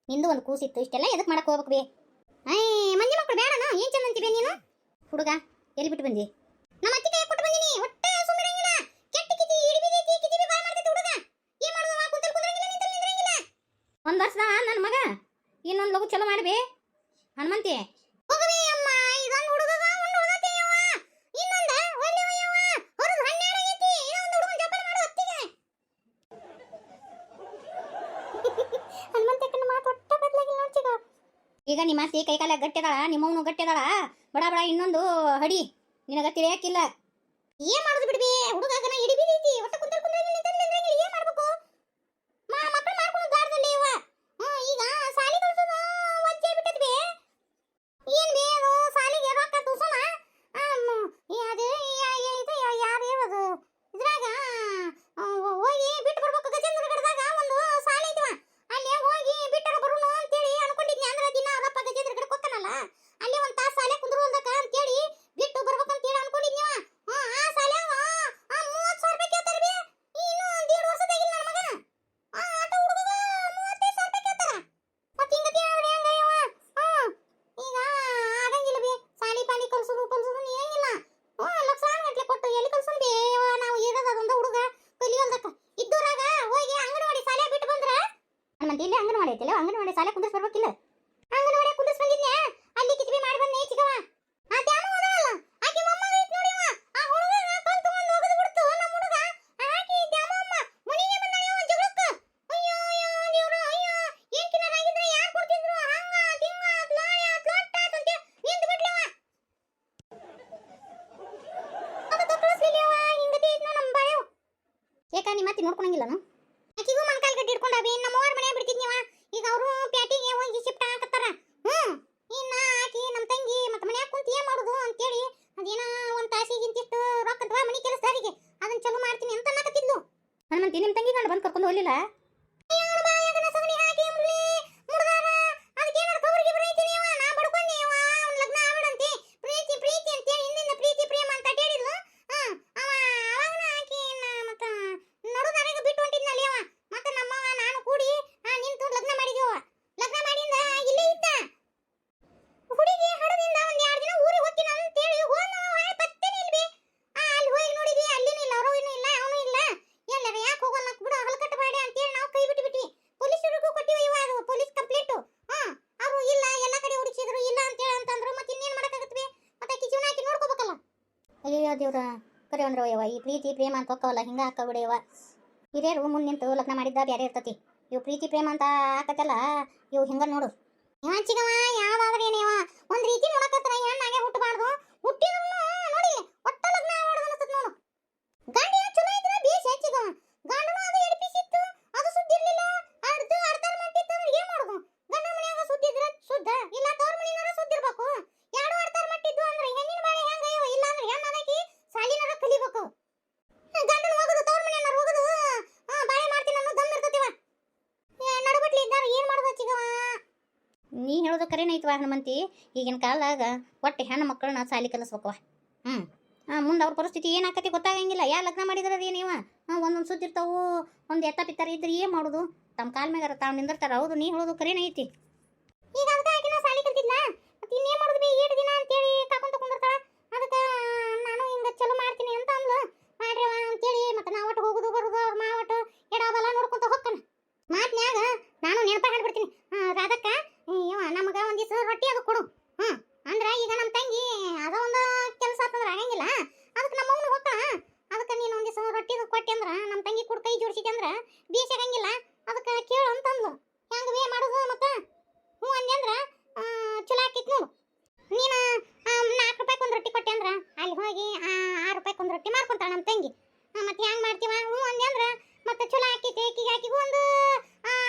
ನಿಂದು ಒಂದು ಕೂಸಿತ್ತು ಇಷ್ಟೆಲ್ಲ ಎದಕ್ಕೆ ಮಾಡಕ್ಕೆ ಹೋಗ್ಬೇಕು ಬೇ ಮಂಜಿ ಮಕ್ಕಳು ಬೇಡನ ಏನು ಚಂದ ಅಂತೀವಿ ನೀನು ಹುಡುಗ ಎಲ್ಲಿ ಬಿಟ್ಟು ಬಂದಿ ನಮ್ಮ ಅತ್ತಿ ಕೈ ಕೊಟ್ಟು ಬಂದಿನಿ ಒಟ್ಟೆ ಸುಮ್ಮನಿರಂಗಿಲ್ಲ ಕೆಟ್ಟ ಕಿತಿ ಹಿಡಿಬಿದೈತಿ ಕಿತಿ ಬಾಳ ಮಾಡ್ತೈತಿ ಹುಡುಗ ಏನು ಮಾಡೋದು ಕುಂತಲ್ ಕುಂದ್ರಂಗಿಲ್ಲ ನಿಂತಲ್ಲಿಂದ್ರಂಗಿಲ್ಲ ಒಂದು ವರ್ಷದ ನನ್ನ ಮಗ ಇನ್ನೊಂದು ಲಗು ಚಲೋ ಮಾಡಬೇ ಹನುಮಂತಿ ಹೋಗವೇ ಅಮ್ಮ ಇದೊಂದು ಹುಡುಗಗ ಒಂದು ಹುಡುಗತೆಯವ ಇನ್ನೊಂದ ಒಳ್ಳೆವಯವ ಹೊರದು 12 ಆಗೈತಿ ಇನ್ನೊಂದು ಹುಡುಗನ ಜಪಾನ ಮಾಡು ಅತ್ತಿಗೆ ಹನುಮಂತಕ್ಕನ ಮಾತು ಒಟ್ಟ ಬದಲಾಗಿಲ್ಲ ನೋಡ್ತಿಗ ಈಗ ನಿಮ್ಮ ಅತ್ತಿ ಕೈ ಕಾಲ ಗಟ್ಟಿದಾಳ ನಿಮ್ಮವನು ಗಟ್ಟಿದಾಳ ಬಡ ಬಡ ಇನ್ನೊಂದು ಹಡಿ ನಿನಗ ತಿಳಿಯಾಕಿಲ್ಲ ಏನ್ ಮಾಡುದು ಬಿಡ್ಬಿ ಹುಡುಗನ ಹಿಡಿಬಿದೈತಿ ಒಟ್ಟ ಕುಂತಲ್ ಕುಂದ್ರಂಗಿಲ್ಲ ನಿಂತಲ್ಲಿಂದ್ರಂಗಿಲ್ಲ ಏನ್ ಮಾಡ್ಬೇಕು ಮಕ್ಕಳು ಮಾಡ್ಕೊಂಡು ಗಾರದಲ್ಲಿ ಇವ ಈಗ ಸಾಲಿ ಕಳ್ಸೋದು ವಜ್ಜೆ ಬಿಟ್ಟದ್ಬಿ ಏನ್ ಬೇ ಅದು ಸಾಲಿಗೆ ರೊಕ್ಕ ತೂಸೋಣ ಅದೇ ಇದು ಯಾರು ಹೇಳೋದು ಇದ್ರಾಗ ಹೋಗಿ ಬಿಟ್ಟು ಬರ್ಬೇಕು ಗಜೇಂದ್ರ ಗಡದಾಗ ಒಂದು ಸಾಲಿ ಐತಿವ ಅಲ್ಲಿ ಹೋಗಿ ಬಿಟ್ಟರ ಬರುನು ಅಂತೇಳಿ ಅನ್ಕೊಂಡಿದ್ನಿ ಅಂದ್ರೆ ದಿನ ಅವರಪ್ಪ ಗಜೇಂದ್ರ ಗಡಕ್ಕೆ ಹೋಗ್ತಾನಲ್ಲ ಅಲ್ಲಿ ಒಂದು ತಾಸು ಸಾಲೆ ಕುಂದ್ರುವಲ್ದಕ್ಕ ಅಂತೇಳಿ ಬಿಟ್ಟು ಬರ್ಬೇಕಂತೇಳಿ ಅನ್ಕೊಂಡಿದ್ನಿವ ಆ ಸಾಲ್ಯಾಗ 30,000 ರೂಪಾಯಿ ಕೇಳ್ತಾರ ಬೇ ಇನ್ನು 1.5 ವರ್ಷದಾಗಿಲ್ಲ ನನ್ನ ಮಗ ಆಟೋ ಹುಡುಗ 35,000 ರೂಪಾಯಿ ಕೇಳ್ತಾರ ಮತ್ತೆ ಹಿಂಗತಿ ಅವ್ರು ಹೆಂಗ ಯವ್ವ ಈಗ ಆಗಂಗಿಲ್ಲ ಬೇ ಸಾಲಿ ಪಾಲಿ ಕಲ್ಸೋದು ನೀರಂಗಿಲ್ಲ ಲಕ್ಷಾನ್ ಗಟ್ಲೆ ಕೊಟ್ಟು ಎಲ್ಲಿ ಕಲ್ಸೋಣ ಬೇ ನಾವು ಇರೋದು ಅದೊಂದು ಹುಡುಗ ಕಲಿಯೋಲ್ದಕ್ಕ ಇದ್ದೂರಾಗ ಹೋಗಿ ಅಂಗನವಾಡಿ ಸಾಲೆ ಬಿಟ್ಟು ಬಂದ್ರ ಹನುಮಂತ ಇಲ್ಲಿ ಅಂಗನವಾಡಿ ಐತಿಲ್ಲ ಅಂಗನವಾಡಿ ಸಾಲೆ ಕುಂದಿಸ್ ಬರ್ಬೇಕಿಲ್ಲ ಅಂಗನವಾಡಿ ಕುಂದಿಸ್ ಬಂದಿದ್ನೆ ಅಲ್ಲಿ ಕಿಚಬಿ ಮಾಡಿ ಬಂದೆ ಚಿಗವ ಆ ದ್ಯಾಮ ಹೋದಲ್ಲ ಆಕಿ ಮೊಮ್ಮಗ ಐತ್ ನೋಡಿವ ಆ ಹುಡುಗ ಕಲ್ ತಗೊಂಡು ಹೋಗದು ಬಿಡ್ತು ನಮ್ಮ ಹುಡುಗ ಆಕಿ ದ್ಯಾಮ ಅಮ್ಮ ಮನಿಗೆ ಬಂದಾಳ ಜಗಳಕ್ಕ ಅಯ್ಯೋ ದೇವ್ರ ಅಯ್ಯೋ ಏನ್ ಕಿನ್ನರಾಗಿದ್ರೆ ಯಾರು ಕೊಡ್ತಿದ್ರು ಹಂಗ ತಿಂಗ ಪ್ಲಾಯ ಪ್ಲಾಟ್ ಅಂತ ನಿಂತು ಬಿಡ್ಲವ ಅದು ಕಳಿಸ್ಲಿಲ್ಲವ ಹಿಂಗತಿ ಇದ್ನ ನಮ್ಮ ಬಾಯವು ಏಕ ನಿಮ್ಮ ಅತ್ತಿ ನೋಡ್ಕೊಳಂಗಿಲ್ಲನು ಆಕಿಗೂ ಮನ್ಕಾಲ್ ಗಡ್ಡಿ ಹಿಡ್ಕೊಂಡಾವಿ ನಮ್ಮವ್ರ ಮನೆ ಬಿಡ್ತಿದ್ನಿವ ಈಗ ಅವರು ಪ್ಯಾಟಿಗೆ ಹೋಗಿ ಶಿಫ್ಟ್ ಹಾಕತ್ತಾರ ಇನ್ನ ಆಕಿ ನಮ್ಮ ತಂಗಿ ಮತ್ತೆ ಮನ್ಯಾಗ ಕುಂತ ಏನ್ ಮಾಡುದು ಅಂತೇಳಿ ಅದೇನ ಒಂದು ತಾಸಿಗೆ ಇಂತಿಷ್ಟು ರೊಕ್ಕದವ ಮನಿ ಕೆಲಸದಾರಿಗೆ ಅದನ್ನ ಚಲೋ ಮಾಡ್ತೀನಿ ಅಂತ ಅನ್ನಕತ್ತಿದ್ಲು ಹನುಮಂತಿ ನಿಮ್ಮ ತಂಗಿ ಗಂಡ ಬಂದು ಕರ್ಕೊಂಡು ಹೋಗ್ಲಿಲ್ಲ ಅಯ್ಯೋ ದೇವ್ರ ಕರೆ ಅಂದ್ರೆ ಯವ್ವ ಈ ಪ್ರೀತಿ ಪ್ರೇಮ ಅಂತ ಹೊಕ್ಕವಲ್ಲ ಹಿಂಗ ಹಾಕಬಿಡಿಯವ ಹಿರಿಯರು ಮುಂದೆ ನಿಂತು ಲಗ್ನ ಮಾಡಿದ್ದ ಬೇರೆ ಇರ್ತತಿ ಇವು ಪ್ರೀತಿ ಪ್ರೇಮ ಅಂತ ಹಾಕತ್ತಲ್ಲ ಇವು ಹಿಂಗ ನೋಡು ಚಿಗವ ಯಾವ್ದಾದ್ರೆ ಏನೇವ ಒಂದ್ ರೀತಿ ನೋಡಕತ್ರ ಹೆಣ್ಣಾಗೆ ಹುಟ್ಟಬಾರ್ದು ಹುಟ್ಟಿದ್ರು ನೋಡಿ ಒಟ್ಟ ಲಗ್ನ ಮಾಡೋದು ಅನ್ಸತ್ ನೋಡು ಗಂಡ ಚಲೋ ಇದ್ರೆ ಬೇಸ್ ಹೆಚ್ಚಿಗವ ಗಂಡನು ಅದು ಎಡಿಪಿಸಿತ್ತು ಅದು ಸುದ್ದಿ ಇರ್ಲಿಲ್ಲ ಅರ್ಧ ಮಟ್ಟಿತ್ತು ಏನ್ ಮಾಡುದು ಗಂಡ ಮನ್ಯಾಗ ಸುದ್ದಿ ಇದ್ರೆ ಶುದ್ಧ ಇಲ್ಲ ತವ್ರ ಮನಿನಾರ ಸುದ್ದಿ ಇರ್ಬೇಕು ಎರಡು ಅರ್ಧ ಮಟ್ಟಿದ್ದು ಅಂದ್ರೆ ಹೆಣ್ಣಿನ ಬಾಳೆ ಹೆಂಗ ಇಲ್ಲ ಅಂದ್ರೆ ಹೆಣ್ಣಾಗಿ ಸಾಲಿನಾರ ಕಲಿಬೇಕು ಗಂಡನ ಹೋಗುದು ತವ್ರ ಮನೆಯನ್ನ ಹೋಗುದು ಬಾಳೆ ಮಾಡ್ತೀನಿ ಅನ್ನೋ ದಮ್ ಇರ್ತತಿವ ನಡುಬಟ್ಲಿ ಇದ್ದಾರ ಏನ್ ಮಾಡೋದು ಚಿಗವ ನೀ ಹೇಳೋದು ಕರೆನೇ ಐತವ ಹನುಮಂತಿ ಈಗಿನ ಕಾಲದಾಗ ಒಟ್ಟು ಹೆಣ್ಣು ಮಕ್ಕಳನ್ನ ಸಾಲಿ ಕಲಿಸ್ಬೇಕವ ಮುಂದೆ ಅವ್ರ ಪರಿಸ್ಥಿತಿ ಏನಾಕತಿ ಗೊತ್ತಾಗಂಗಿಲ್ಲ ಯಾ ಲಗ್ನ ಮಾಡಿದ್ರ ನೀವ ಒಂದೊಂದು ಸುದ್ದಿ ಇರ್ತಾವು ಒಂದು ಎತ್ತ ಪಿತ್ತರ ಇದ್ರೆ ಏನು ಮಾಡೋದು ತಮ್ಮ ಕಾಲ ಮ್ಯಾಗಾರ ತಾವು ನಿಂದಿರ್ತಾರ ಹೌದು ನೀ ಹೇಳೋದು ಕರೆನೇ ಐತಿ ಈಗ ಅದಕ್ಕೆ ಆಕಿನ ಸಾಲಿ ಕಲ್ತಿದ್ನ ಮತ್ತೆ ಇನ್ನೇನು ಮಾಡೋದು ಬಿ 7 ದಿನ ಅಂತೇಳಿ ಕಾಕೊಂತ ಕುಂದಿರ್ತಾಳ ಅದಕ್ಕೆ ನಾನು ಹಿಂಗೆ ಚಲೋ ಮಾಡ್ತೀನಿ ಅಂತ ಅಂದ್ಲು ಮಾಡ್ರವ ಅಂತೇಳಿ ಮತ್ತೆ ನಾ ಒಟ್ಟು ಹೋಗುದು ಬರುದು ಅವ್ರ ಮಾ ಒಟ್ಟು ಎಡಬಲ ನೋಡ್ಕೊಂತ ಹೋಗ್ತಾನ ಮಾತ್ನ್ಯಾಗ ನಾನು ನೆನಪ ಹಾಡ್ಬಿಡ್ತೀನಿ ರಾಧಕ್ಕ ಇವ ನಮಗೆ ಒಂದು ದಿವಸ ರೊಟ್ಟಿ ಅದು ಕೊಡು ಅಂದ್ರೆ ಈಗ ನಮ್ಮ ತಂಗಿ ಅದೋ ಒಂದು ಕೆಲಸ ಅಂತಂದ್ರೆ ಆಗಂಗಿಲ್ಲ ಅದಕ್ಕೆ ನಮ್ಮ ಅವ್ನು ಹೋಗ್ತಾಳ ಅದಕ್ಕೆ ನೀನು ಒಂದು ದಿವಸ ರೊಟ್ಟಿ ಕೊಟ್ಟಿ ಅಂದ್ರೆ ನಮ್ಮ ತಂಗಿ ಕೂಡ ಕೈ ಜೋಡಿಸಿದೆ ಅಂದ್ರೆ ಬೀಸಾಗಂಗಿಲ್ಲ ಅದಕ್ಕೆ ಕೇಳು ಅಂತಂದ್ಲು ಹೆಂಗೆ ವೇ ಮಾಡೋದು ಮತ್ತೆ ಹ್ಞೂ ಅಂದೆ ಅಂದ್ರೆ ಚಲೋ ಆಕಿತ್ತು ನೋಡು ನೀನು 4 ರೂಪಾಯಿಗೆ ಒಂದು ರೊಟ್ಟಿ ಕೊಟ್ಟೆ ಅಂದ್ರೆ ಅಲ್ಲಿ ಹೋಗಿ 6 ರೂಪಾಯಿಗೆ ಒಂದು ರೊಟ್ಟಿ ಮಾರ್ಕೊಂತಾಳ ನಮ್ಮ ತಂಗಿ ಮತ್ತೆ ಹೆಂಗೆ ಮಾಡ್ತೀವ ಹ್ಞೂ ಅಂದೆ ಅಂದ್ರೆ ಮತ್ತೆ ಚಲೋ ಆಕೈತಿ ಆಕಿಗೂ ಒಂದು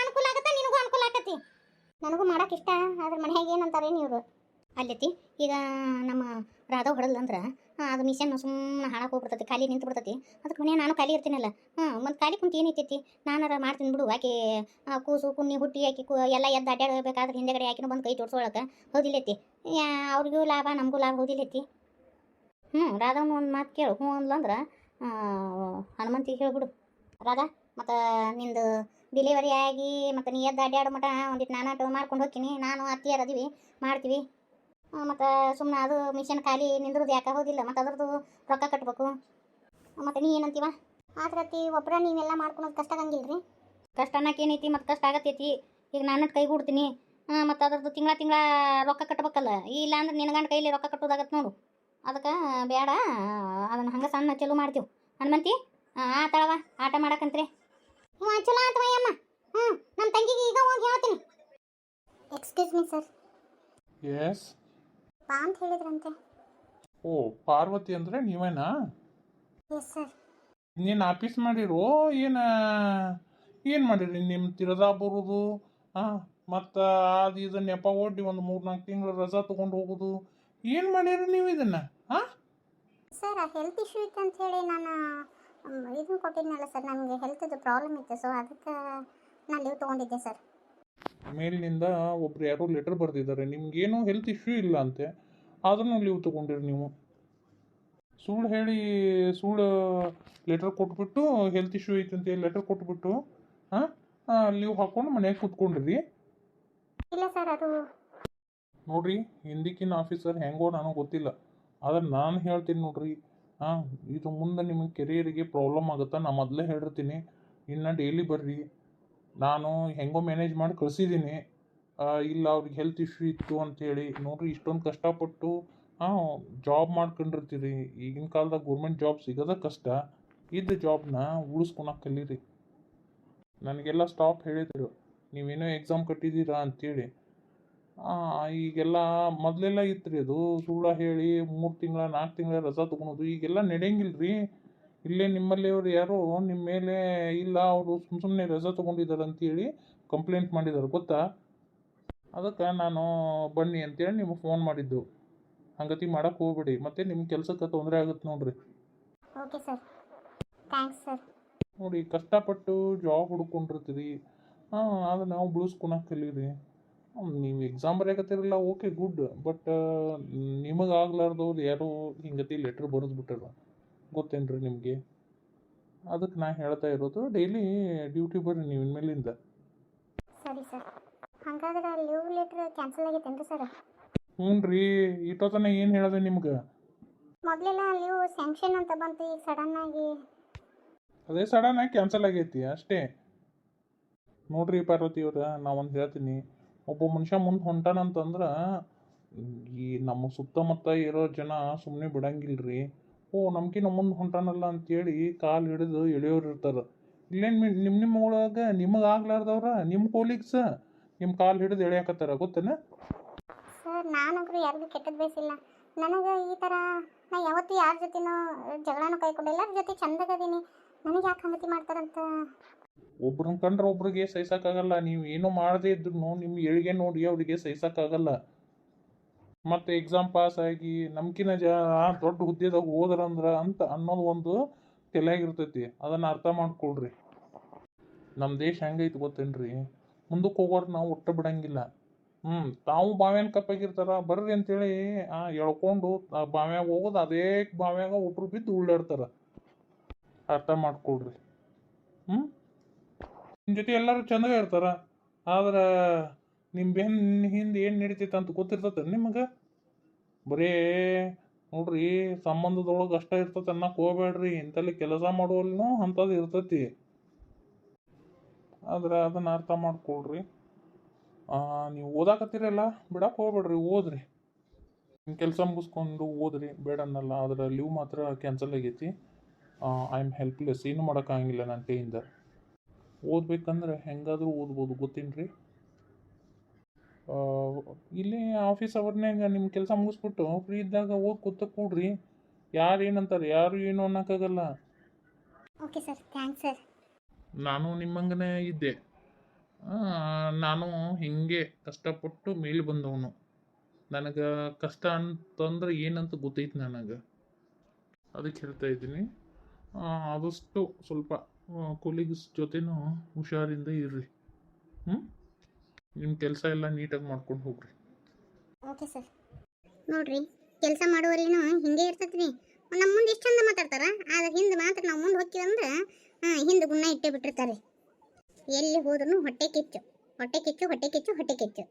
ಅನುಕೂಲ ಆಗತ್ತೆ ನಿನಗೂ ಅನುಕೂಲ ಆಕತಿ ನನಗೂ ಮಾಡಕ್ಕೆ ಇಷ್ಟ ಆದ್ರೆ ಮನೆಯಾಗ ಏನಂತಾರೆ ಇವರು ಅಲ್ಲೈತಿ ಈಗ ನಮ್ಮ ರಾಧವ್ ಹೊಡಲ್ ಅಂದ್ರೆ ಅದು ಮಿಷನ್ ಸುಮ್ಮನೆ ಹಾಳಾಗಿ ಹೋಗ್ಬಿಡ್ತೈತಿ ಖಾಲಿ ನಿಂತು ಬಿಡ್ತೈತಿ ಅದಕ್ಕೆ ಮನೆ ನಾನು ಖಾಲಿ ಇರ್ತೀನಲ್ಲ ಮತ್ತು ಖಾಲಿ ಕುಂತು ಏನೈತೈತಿ ನಾನಾರ ಮಾಡ್ತೀನಿ ಬಿಡು ಆಕೆ ಕೂಸು ಕುನ್ನಿ ಹುಟ್ಟಿ ಆಕಿ ಎಲ್ಲ ಎದ್ದು ಅಡ್ಡಾಡಬೇಕಾದ್ರೆ ಹಿಂದೆಗಡೆ ಆಕಿನೂ ಬಂದು ಕೈ ಜೋಡಿಸೋಳಕ್ಕೆ ಹೌದಿಲ್ಲೈತಿ ಅವ್ರಿಗೂ ಲಾಭ ನಮಗೂ ಲಾಭ ಹೌದಿಲ್ಲೈತಿ ರಾಧವ್ನು ಒಂದು ಮಾತು ಕೇಳು ಹ್ಞೂ ಅಂದ್ಲಂದ್ರೆ ಹನುಮಂತಿಗೆ ಹೇಳ್ಬಿಡು ರಾಧಾ ಮತ್ತು ನಿಂದು ಡಿಲಿವರಿ ಆಗಿ ಮತ್ತು ನೀ ಎದ್ದು ಅಡ್ಡಾಡೋ ಮಟ ಒಂದಿಟ್ಟು ನಾನು ಮಾಡ್ಕೊಂಡು ಹೋಗ್ತೀನಿ. ನಾನು ಅತ್ತಿಯರು ಅದೀವಿ, ಮಾಡ್ತೀವಿ. ಮತ್ತು ಸುಮ್ಮನೆ ಅದು ಮಿಷನ್ ಖಾಲಿ ನಿಂದ್ರದು ಯಾಕೆ ಹೌದಿಲ್ಲ, ಮತ್ತು ಅದ್ರದ್ದು ರೊಕ್ಕ ಕಟ್ಬೇಕು. ಮತ್ತು ನೀ ಏನಂತೀವ? ಆದ್ರೆ ಅತ್ತಿ ಒಬ್ಬರ ನೀವೆಲ್ಲ ಮಾಡ್ಕೊಳೋದು ಕಷ್ಟ ಆಗಂಗಿಲ್ಲ ರೀ. ಕಷ್ಟ ಅನ್ನಕ್ಕೆ ಏನೈತಿ, ಮತ್ತು ಕಷ್ಟ ಆಗತ್ತೈತಿ. ಈಗ ನಾನು ಕೈಗೂಡ್ತೀನಿ, ಮತ್ತು ಅದ್ರದ್ದು ತಿಂಗಳ ರೊಕ್ಕ ಕಟ್ಬೇಕಲ್ಲ. ಇಲ್ಲ ಅಂದ್ರೆ ನಿನಗಂಡು ಕೈಲಿ ರೊಕ್ಕ ಕಟ್ಟೋದಾಗತ್ತೆ ನೋಡು. ಅದಕ್ಕೆ ಬೇಡ, ಅದನ್ನು ಹಂಗೆ ಸಣ್ಣ ಚಲೋ ಮಾಡ್ತೀವಿ. ಹನುಮಂತಿ ಆತಳವ ಆಟ ಮಾಡಕ್ಕಂತ್ರಿ. ಹ್ಞೂ ಚಲೋ ಆತವಯ್ಯಮ್ಮ. ನಮ್ಮ ತಂಗಿಗೆ ಈಗ ಹೋಗಿ ಹೇಳ್ತೀನಿ. Excuse me sir. ಎಸ್. ಬಾ ಅಂತ ಹೇಳಿದ್ರಂತೆ. ಓ, ಪಾರ್ವತಿ ಅಂದರೆ ನೀವೇನಾ? Yes sir. ನೀನು ಆಫೀಸ್ ಮಾಡಿರೋ ಏನು ಮಾಡಿರಿ? ನಿಮ್ಮ ತಿರ್ದಾ ಬರೋದು, ಮತ್ತು ಅದು ಇದು ನೆಪ ಒಡ್ಡಿ ಒಂದು 3-4 ತಿಂಗಳು ರಜಾ ತೊಗೊಂಡು ಹೋಗೋದು, ಏನು ಮಾಡಿರಿ ನೀವು ಇದನ್ನು? ಸರ್ ಹೆಲ್ತ್ ಇಶ್ಯೂ ಇತ್ತು ಅಂತ ಹೇಳಿ ನಾನು ಇದನ್ನು ಕೊಟ್ಟಿದ್ನಲ್ಲ ಸರ್. ನನಗೆ ಹೆಲ್ತ್ದು ಪ್ರಾಬ್ಲಮ್ ಇತ್ತು, ಸೊ ಅದಕ್ಕೆ ನಾನು ಲೀವ್ ತೊಗೊಂಡಿದ್ದೆ ಸರ್. ಮೇಲಿನಿಂದ ಒಬ್ರು ಯಾರೋ ಲೆಟರ್ ಬರೆದಿದ್ದಾರೆ, ನಿಮ್ಗೇನೋ ಹೆಲ್ತ್ ಇಶ್ಯೂ ಇಲ್ಲ ಅಂತೆ, ಅದನ್ನು ಲೀವ್ ತೊಗೊಂಡಿರಿ ನೀವು. ಸುಳ್ಳು ಹೇಳಿ ಲೆಟರ್ ಕೊಟ್ಬಿಟ್ಟು ಹೆಲ್ತ್ ಇಶ್ಯೂ ಐತೆ ಅಂತ ಲೆಟರ್ ಕೊಟ್ಬಿಟ್ಟು ಲೀವ್ ಹಾಕ್ಕೊಂಡು ಮನೆಯಾಗ ಕೂತ್ಕೊಂಡ್ರಿ. ಇಲ್ಲ ಸರ್, ಅದು ನೋಡ್ರಿ, ಹಿಂದಿಕ್ಕಿನ ಆಫೀಸರ್ ಹೆಂಗೋ ನನಗೆ ಗೊತ್ತಿಲ್ಲ, ಆದ್ರೆ ನಾನು ಹೇಳ್ತೀನಿ ನೋಡ್ರಿ, ಇದು ಮುಂದೆ ನಿಮಗೆ ಕೆರಿಯರಿಗೆ ಪ್ರಾಬ್ಲಮ್ ಆಗುತ್ತಾ. ನಾನು ಮೊದಲೇ ಹೇಳಿರ್ತೀನಿ, ಇನ್ನು ಡೈಲಿ ಬರ್ರಿ. ನಾನು ಹೆಂಗೋ ಮ್ಯಾನೇಜ್ ಮಾಡಿ ಕಳಿಸಿದ್ದೀನಿ. ಇಲ್ಲ ಅವ್ರಿಗೆ ಹೆಲ್ತ್ ಇಶ್ಯೂ ಇತ್ತು ಅಂಥೇಳಿ ನೋಡ್ರಿ, ಇಷ್ಟೊಂದು ಕಷ್ಟಪಟ್ಟು ಜಾಬ್ ಮಾಡ್ಕೊಂಡಿರ್ತೀರಿ. ಈಗಿನ ಕಾಲದಾಗ ಗೌರ್ಮೆಂಟ್ ಜಾಬ್ ಸಿಗೋದ ಕಷ್ಟ. ಇದ್ದ ಜಾಬ್ನ ಉಳಿಸ್ಕೊಳಕ್ಕೆ ಕಲೀರಿ. ನನಗೆಲ್ಲ ಸ್ಟಾಪ್ ಹೇಳಿದರು, ನೀವೇನೋ ಎಕ್ಸಾಮ್ ಕಟ್ಟಿದ್ದೀರಾ ಅಂಥೇಳಿ. ಈಗೆಲ್ಲ ಮೊದಲೆಲ್ಲ ಇತ್ತು ರೀ ಅದು. ಸುಳ್ಳು ಹೇಳಿ 3 ತಿಂಗಳ 4 ತಿಂಗಳ ರಜಾ ತೊಗೊಳೋದು ಈಗೆಲ್ಲ ನಡೆಯಂಗಿಲ್ಲ ರೀ. ಇಲ್ಲೇ ನಿಮ್ಮಲ್ಲಿ ಅವ್ರು ಯಾರೋ ನಿಮ್ಮ ಮೇಲೆ ಇಲ್ಲ ಅವರು ಸುಮ್ಮನೆ ರಜಾ ತೊಗೊಂಡಿದ್ದಾರೆ ಅಂತೇಳಿ ಕಂಪ್ಲೇಂಟ್ ಮಾಡಿದ್ದಾರೆ, ಗೊತ್ತಾ? ಅದಕ್ಕೆ ನಾನು ಬನ್ನಿ ಅಂತೇಳಿ ನಿಮಗೆ ಫೋನ್ ಮಾಡಿದ್ದು. ಹಂಗತಿ ಮಾಡೋಕ್ಕೆ ಹೋಗ್ಬೇಡಿ, ಮತ್ತು ನಿಮ್ಮ ಕೆಲಸಕ್ಕೆ ತೊಂದರೆ ಆಗುತ್ತೆ ನೋಡ್ರಿ. Okay sir, thanks sir. ನೋಡಿ, ಕಷ್ಟಪಟ್ಟು ಜಾಬ್ ಹುಡ್ಕೊಂಡಿರ್ತೀರಿ, ಅದನ್ನು ನಾವು ಬಿಡಿಸ್ಕೊಳಕ್ಕೆ ಕಲೀರಿ. ನೀವು ಎಕ್ಸಾಮ್ ಬರೆಯಕತ್ತಿರಲ್ಲ, ಓಕೆ ಗುಡ್, ಬಟ್ ನಿಮಗೆ ಆಗ್ಲಾರ್ದವ್ರು ಯಾರೋ ಹಿಂಗತಿ ಲೆಟ್ರ್ ಬರೆದ್ಬಿಟ್ಟಾರ, ಗೊತ್ತೇನ್ರಿ ನಿಮಗೆ? ಅದಕ್ಕೆ ನಾ ಹೇಳ್ತಾ ಇರೋದು, ಡೈಲಿ ಡ್ಯೂಟಿ ಬರ್ರಿ ನೀವು ಇನ್ಮೇಲಿಂದ. ಸರಿ ಸರ್. ಹಾಗಾದ್ರೆ ಲೀವ್ ಲೆಟ್ರ್ ಕ್ಯಾನ್ಸಲ್ ಆಗೈತೇನ್ರಿ ಸರ್? ಹ್ಞೂ ರೀ, ಇಟ್ಟೋತನ ಏನು ಹೇಳಿದೆ ನಿಮ್ಗೆ? ಮೊದಲೆಲ್ಲ ಲೀವ್ ಸ್ಯಾಂಕ್ಷನ್ ಅಂತ ಬಂತು, ಈಗ ಸಡನ್ನಾಗಿ ಅದೇ ಸಡನ್ನಾಗಿ ಕ್ಯಾನ್ಸಲ್ ಆಗೈತಿ ಅಷ್ಟೇ. ನೋಡ್ರಿ ಪಾರ್ವತಿಯವ್ರ, ನಾವೊಂದು ಹೇಳ್ತೀನಿ, ಒಬ್ಬ ಮನುಷ್ಯ ಮುಂದೆ ಹೊಂಟಾನಂತಂದ್ರೆ ಈ ನಮ್ಮ ಸುತ್ತಮುತ್ತ ಇರೋ ಜನ ಸುಮ್ಮನೆ ಬಿಡಂಗಿಲ್ರಿ. ನಮ್ಗಿನ್ನ ಮುಂದೆ ಹೊಂಟಾನಲ್ಲ ಅಂತೇಳಿ ಕಾಲು ಹಿಡಿದು ಎಳೆಯೋರು ಇರ್ತಾರೆ. ಇಲ್ಲೇನು ನಿಮ್ಮ ಒಳಗೆ ನಿಮಗೆ ಆಗ್ಲಾರ್ದವ್ರ ನಿಮ್ಮ ಕೋಲೀಗ್ಸ್ ನಿಮ್ಮ ಕಾಲು ಹಿಡಿದು ಎಳೆಯಕತ್ತಾರ, ಗೊತ್ತೇನ? ಸರ್, ನಾನೊಬ್ರು ಯಾರಿಗೂ ಕೆಟ್ಟದ್ದು ಬಯಸಿಲ್ಲ. ನನಗೆ ಈ ಥರ ನಾ ಯಾವತ್ತೂ ಯಾರ ಜೊತೆನೂ ಜಗಳನೂ ಕೈಕೊಂಡು ಎಲ್ಲರ ಜೊತೆ ಚಂದಾಗದೀನಿ. ನನಗೆ ಯಾಕೆ ಹಂಗತಿ ಮಾಡ್ತಾರಂತ? ಒಬ್ರನ್ನ ಕಂಡ್ರೆ ಒಬ್ರಿಗೆ ಸಹಿಸೋಕ್ಕಾಗಲ್ಲ. ನೀವು ಏನೂ ಮಾಡದೇ ಇದ್ರು ನಿಮ್ಮ ಏಳಿಗೆ ನೋಡಿ ಅವರಿಗೆ ಸಹಿಸೋಕ್ಕಾಗಲ್ಲ. ಮತ್ತು ಎಕ್ಸಾಮ್ ಪಾಸ್ ಆಗಿ ನಮ್ಕಿನ ದೊಡ್ಡ ಹುದ್ದೆದಾಗ ಹೋದ್ರಂದ್ರೆ ಅಂತ ಅನ್ನೋದು ಒಂದು ತಲೆಯಾಗಿರ್ತೈತಿ. ಅದನ್ನು ಅರ್ಥ ಮಾಡ್ಕೊಳ್ರಿ. ನಮ್ಮ ದೇಶ ಹೆಂಗೈತಿ ಗೊತ್ತೇನ್ರಿ? ಮುಂದಕ್ಕೆ ಹೋಗೋರು ನಾವು ಒಟ್ಟು ಬಿಡಂಗಿಲ್ಲ. ತಾವು ಬಾವ್ಯಾನ ಕಪ್ಪಾಗಿರ್ತಾರ, ಬರ್ರಿ ಅಂತೇಳಿ ಎಳ್ಕೊಂಡು ಬಾವ್ಯಾಗ ಹೋಗೋದು, ಅದೇ ಬಾವ್ಯಾಗ ಒಬ್ರು ಬಿದ್ದು ಉಳ್ಳಾಡ್ತಾರೆ. ಅರ್ಥ ಮಾಡ್ಕೊಳ್ರಿ. ನಿಮ್ಮ ಜೊತೆ ಎಲ್ಲರೂ ಚಂದಾಗ ಇರ್ತಾರ, ಆದ್ರೆ ನಿಮ್ಮ ಬೆನ್ನ ಹಿಂದೆ ಏನು ನಡೀತೈತೆ ಅಂತ ಗೊತ್ತಿರ್ತೈತೆ ನಿಮಗೆ? ಬರೀ ನೋಡ್ರಿ, ಸಂಬಂಧದೊಳಗೆ ಅಷ್ಟೇ ಇರ್ತೈತೆ ಅನ್ನಕ್ಕೆ ಹೋಗ್ಬೇಡ್ರಿ. ಇಂಥಲ್ಲಿ ಕೆಲಸ ಮಾಡುವಲ್ಲೂ ಅಂಥದ್ದು ಇರ್ತೈತಿ. ಆದ್ರೆ ಅದನ್ನು ಅರ್ಥ ಮಾಡ್ಕೊಳ್ರಿ. ನೀವು ಓದಾಕತ್ತೀರಲ್ಲ, ಬಿಡಕ್ಕೆ ಹೋಗ್ಬೇಡ್ರಿ, ಓದ್ರಿ. ನಿಮ್ಮ ಕೆಲಸ ಮುಗಿಸ್ಕೊಂಡು ಓದ್ರಿ, ಬೇಡ ಅನ್ನಲ್ಲ. ಆದ್ರೆ ಲೀವ್ ಮಾತ್ರ ಕ್ಯಾನ್ಸಲ್ ಆಗೈತಿ. ಐ ಆಮ್ ಹೆಲ್ಪ್ಲೆಸ್, ಏನು ಮಾಡೋಕ್ಕಾಗಿಲ್ಲ ನನ್ನ ಕೈಯಿಂದ. ಓದ್ಬೇಕಂದ್ರೆ ಹೆಂಗಾದರೂ ಓದ್ಬೋದು, ಗೊತ್ತೇನ್ರಿ? ಇಲ್ಲಿ ಆಫೀಸ್ ಅವರ್ನಾಗ ನಿಮ್ಮ ಕೆಲಸ ಮುಗಿಸ್ಬಿಟ್ಟು ಫ್ರೀ ಇದ್ದಾಗ ಓದಿ ಕೂತ ಕೂಡ್ರಿ. ಯಾರು ಏನಂತಾರೆ, ಯಾರು ಏನು ಅನ್ನೋಕ್ಕಾಗಲ್ಲ. Okay sir, thanks sir. ನಾನು ನಿಮ್ಮಂಗನೇ ಇದ್ದೆ. ನಾನು ಹಿಂಗೆ ಕಷ್ಟಪಟ್ಟು ಮೇಲೆ ಬಂದವನು. ನನಗೆ ಕಷ್ಟ ಅಂತಂದ್ರೆ ಏನಂತ ಗೊತ್ತೈತಿ ನನಗೆ. ಅದಕ್ಕೆ ಹೇಳ್ತಾ ಇದ್ದೀನಿ, ಆದಷ್ಟು ಸ್ವಲ್ಪ ಕೊಲೀಗ್ಸ್ ಜೊತೆನೂ ಹುಷಾರಿಂದ ಇರ್ರಿ. ನಿಮ್ಮ ಕೆಲಸ ಎಲ್ಲ ನೀಟಾಗಿ ಮಾಡ್ಕೊಂಡು ಹೋಗ್ರಿ. Okay sir. ನೋಡ್ರಿ, ಕೆಲಸ ಮಾಡುವಲ್ಲಿನೂ ಹಿಂಗೆ ಇರ್ತೈತಿ ರೀ. ನಮ್ಮ ಮುಂದೆ ಎಷ್ಟು ಚಂದ ಮಾತಾಡ್ತಾರ, ಆದ್ರೆ ಹಿಂದೆ ಮಾತ್ರ ನಾವು ಮುಂದೆ ಹೋಗ್ತೀವಂದ್ರೆ ಹಿಂದೆ ಗುಣ ಇಟ್ಟೇ ಬಿಟ್ಟಿರ್ತಾರೆ. ಎಲ್ಲಿ ಹೋದ್ರೂ ಹೊಟ್ಟೆ ಕಿಚ್ಚು ಹೊಟ್ಟೆ ಕಿಚ್ಚು ಹೊಟ್ಟೆ ಕಿಚ್ಚು ಹೊಟ್ಟೆ ಕಿಚ್ಚು